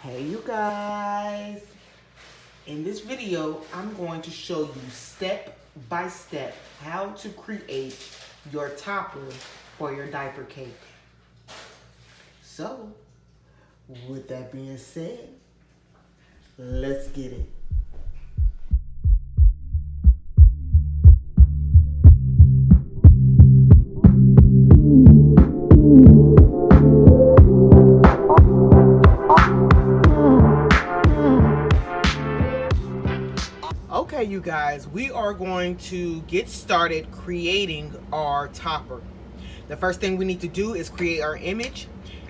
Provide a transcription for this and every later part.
Hey you guys, in this video I'm going to show you step by step how to create your topper for your diaper cake. So with that being said, let's get it. Okay, you guys, we are going to get started creating our topper. The first thing we need to do is create our image.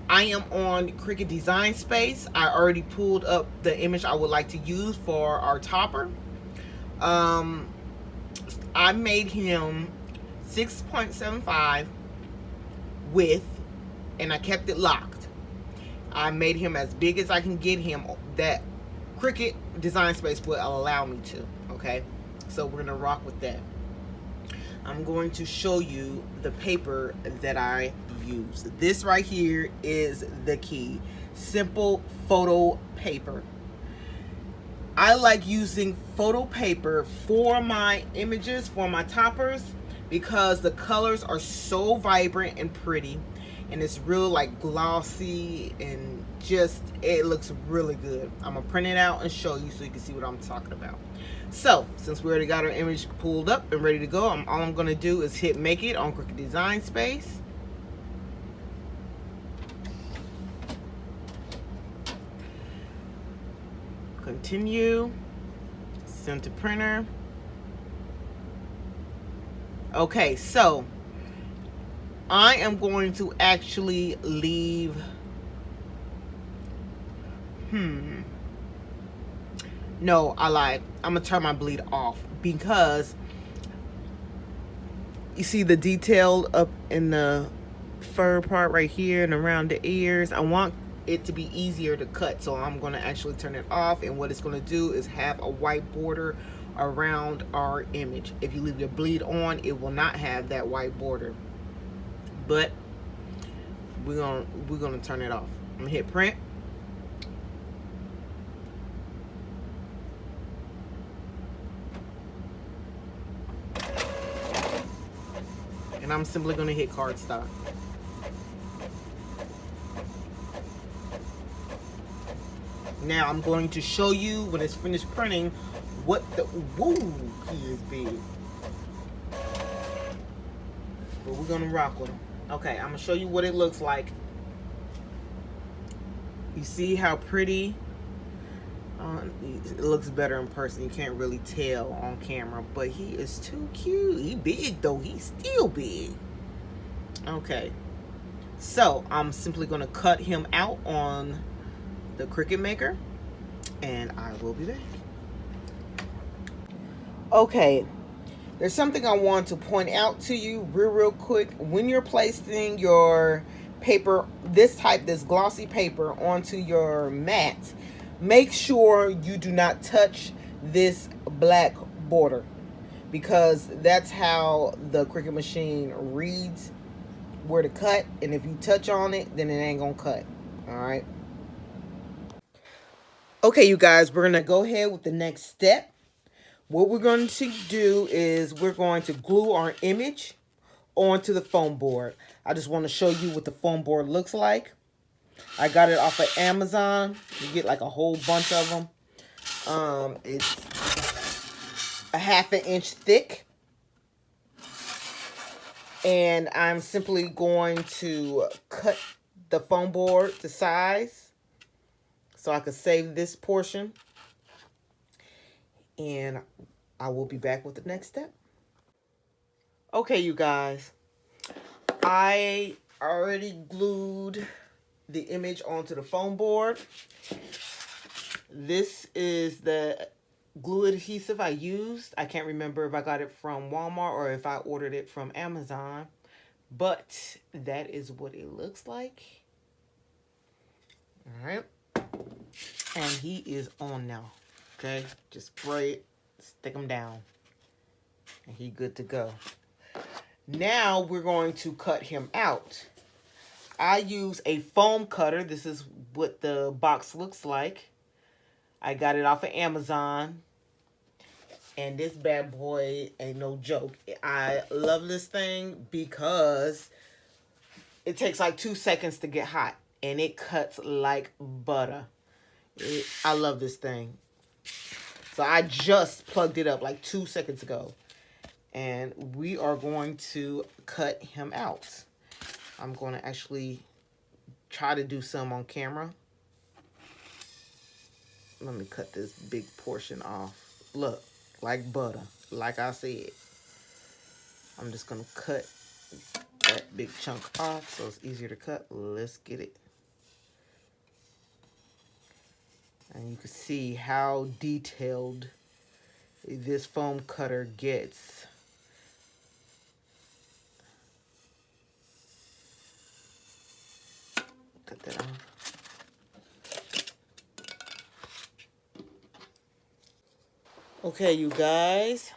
I am on Cricut Design Space. I already pulled up the image I would like to use for our topper. I made him 6.75 width and I kept it locked. I made him as big as I can get him that Cricut Design Space will allow me to. Okay, so we're gonna rock with that. I'm going to show you the paper that I use. This right here is the key. Simple photo paper. I like using photo paper for my images, for my toppers, because the colors are so vibrant and pretty, and it's real like glossy, and just it looks really good. I'm gonna print it out and show you so you can see what I'm talking about. So since we already got our image pulled up and ready to go, all I'm gonna do is hit make it on Cricut Design Space. Continue, send to printer. Okay, so I am going to actually leave, no, I lied. I'm gonna turn my bleed off because you see the detail up in the fur part right here and around the ears. I want it to be easier to cut, so I'm going to actually turn it off, and what it's going to do is have a white border around our image. If you leave your bleed on, it will not have that white border, but we're gonna turn it off. I'm gonna hit print. And I'm simply going to hit cardstock. Now I'm going to show you when it's finished printing what the, whoa, he is big. But we're going to rock with him. Okay, I'm going to show you what it looks like. You see how pretty? It looks better in person. You can't really tell on camera, but he is too cute. He big though. He's still big. Okay, so I'm simply going to cut him out on the Cricut Maker, and I will be back. Okay, there's something I want to point out to you real quick. When you're placing your paper, this glossy paper onto your mat, make sure you do not touch this black border, because that's how the Cricut machine reads where to cut, and if you touch on it, then it ain't gonna cut. All right. Okay, you guys, we're gonna go ahead with the next step. What we're going to do is we're going to glue our image onto the foam board. I just want to show you what the foam board looks like. I got it off of Amazon. You get like a whole bunch of them. It's a 1/2 inch thick. And I'm simply going to cut the foam board to size so I can save this portion. And I will be back with the next step. Okay, you guys, I already glued the image onto the foam board. This is the glue adhesive I used. I can't remember if I got it from Walmart or if I ordered it from Amazon, but that is what it looks like. All right, and he is on now. Okay, just spray it, stick him down, and he good to go. Now we're going to cut him out. I use a foam cutter. This is what the box looks like. I got it off of Amazon. And this bad boy ain't no joke. I love this thing because it takes like 2 seconds to get hot. And it cuts like butter. I love this thing. So I just plugged it up like 2 seconds ago. And we are going to cut him out. I'm going to actually try to do some on camera. Let me cut this big portion off. Look, like butter, like I said. I'm just going to cut that big chunk off so it's easier to cut. Let's get it. And you can see how detailed this foam cutter gets. Cut that off. Okay, you guys,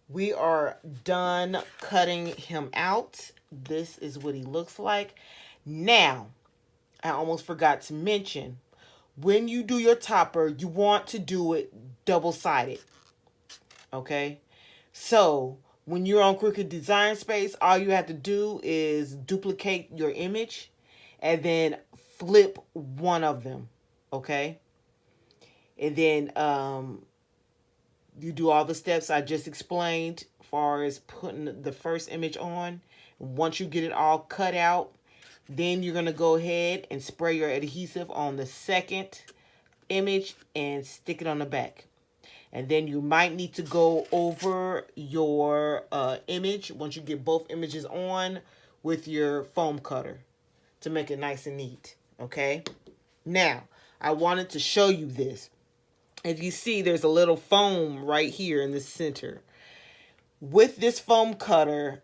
we are done cutting him out. This is what he looks like. Now, I almost forgot to mention, when you do your topper, you want to do it double-sided. Okay? So, when you're on Crooked Design Space, all you have to do is duplicate your image and then flip one of them. Okay? And then you do all the steps I just explained as far as putting the first image on. Once you get it all cut out, then you're going to go ahead and spray your adhesive on the second image and stick it on the back. And then you might need to go over your image once you get both images on with your foam cutter to make it nice and neat. Okay? Now, I wanted to show you this. If you see, there's a little foam right here in the center. With this foam cutter,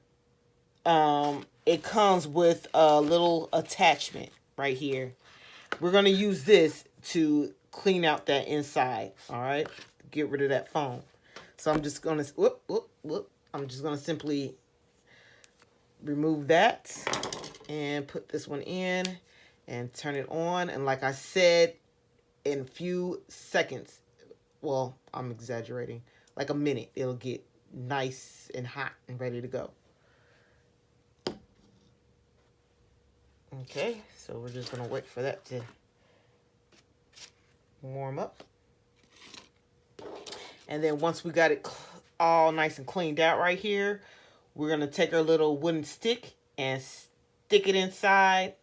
it comes with a little attachment right here. We're going to use this to clean out that inside, all right? Get rid of that foam. So I'm just going to, I'm just going to simply remove that and put this one in and turn it on. And like I said, in a few seconds, well, I'm exaggerating, like a minute, it'll get nice and hot and ready to go. Okay, so we're just going to wait for that to warm up. And then once we got it all nice and cleaned out right here, we're going to take our little wooden stick and stick it inside.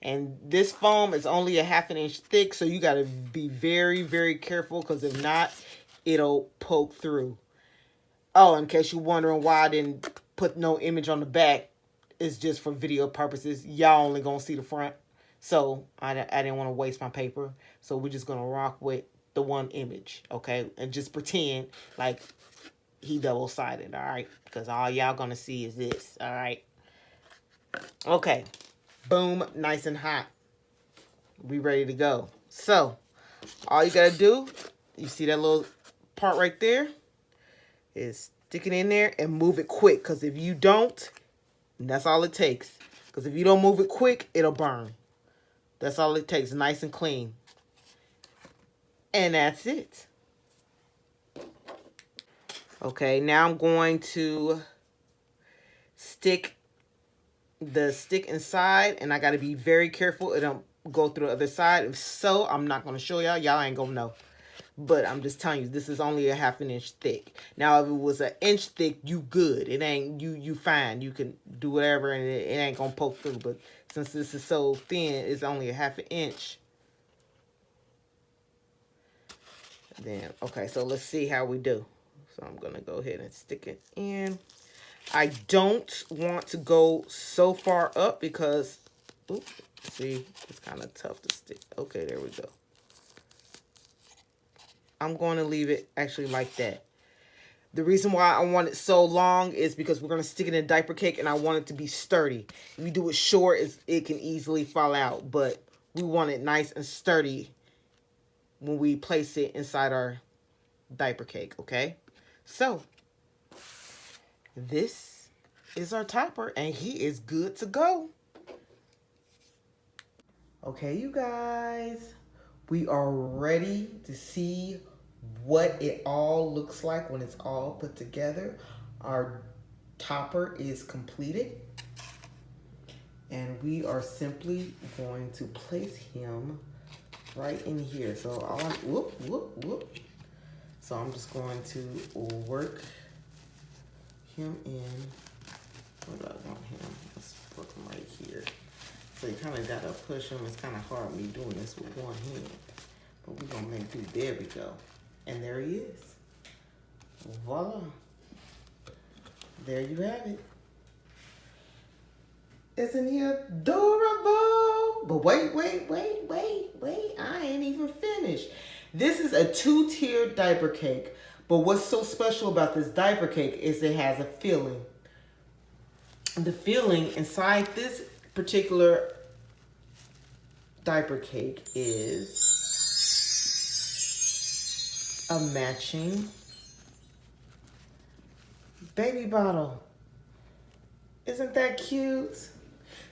And this foam is only a ½ inch thick, so you got to be very, very careful, because if not, it'll poke through. Oh, in case you're wondering why I didn't put no image on the back, it's just for video purposes. Y'all only going to see the front. So I didn't want to waste my paper. So we're just going to rock with the one image, okay? And just pretend like he double-sided, all right? Because all y'all going to see is this, all right? Okay. Boom, nice and hot. We ready to go. So, all you got to do, you see that little part right there, is stick it in there and move it quick. Because if you don't, that's all it takes. Because if you don't move it quick, it'll burn. That's all it takes, nice and clean. And that's it. Okay, now I'm going to stick the stick inside, and I got to be very careful it don't go through the other side. If so, I'm not going to show y'all. Y'all ain't going to know. But I'm just telling you, this is only a ½ inch thick. Now, if it was an inch thick, you good. It ain't, you fine. You can do whatever, and it ain't going to poke through. But since this is so thin, it's only a ½ inch. Then, okay, so let's see how we do. So I'm going to go ahead and stick it in. I don't want to go so far up because, oops, see, it's kind of tough to stick. Okay, there we go. I'm going to leave it actually like that. The reason why I want it so long is because we're going to stick it in diaper cake, and I want it to be sturdy. If you do it short, it can easily fall out, but we want it nice and sturdy when we place it inside our diaper cake, okay? So, this is our topper, and he is good to go. Okay, you guys, we are ready to see what it all looks like when it's all put together. Our topper is completed, and we are simply going to place him right in here. So whoop. So I'm just going to work him in. Where do I want him? Let's work him right here. So you kind of gotta push him. It's kind of hard me doing this with one hand, but we're gonna make do. There we go, and there he is. Voila! There you have it. Isn't he adorable? But wait. I ain't even finished. This is a 2-tiered diaper cake. But what's so special about this diaper cake is it has a filling. The filling inside this particular diaper cake is a matching baby bottle. Isn't that cute?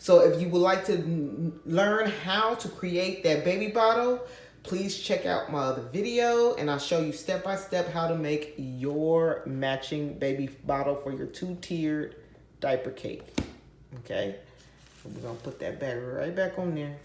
So if you would like to learn how to create that baby bottle, please check out my other video, and I'll show you step by step how to make your matching baby bottle for your 2-tiered diaper cake. Okay, so we're gonna put that battery right back on there.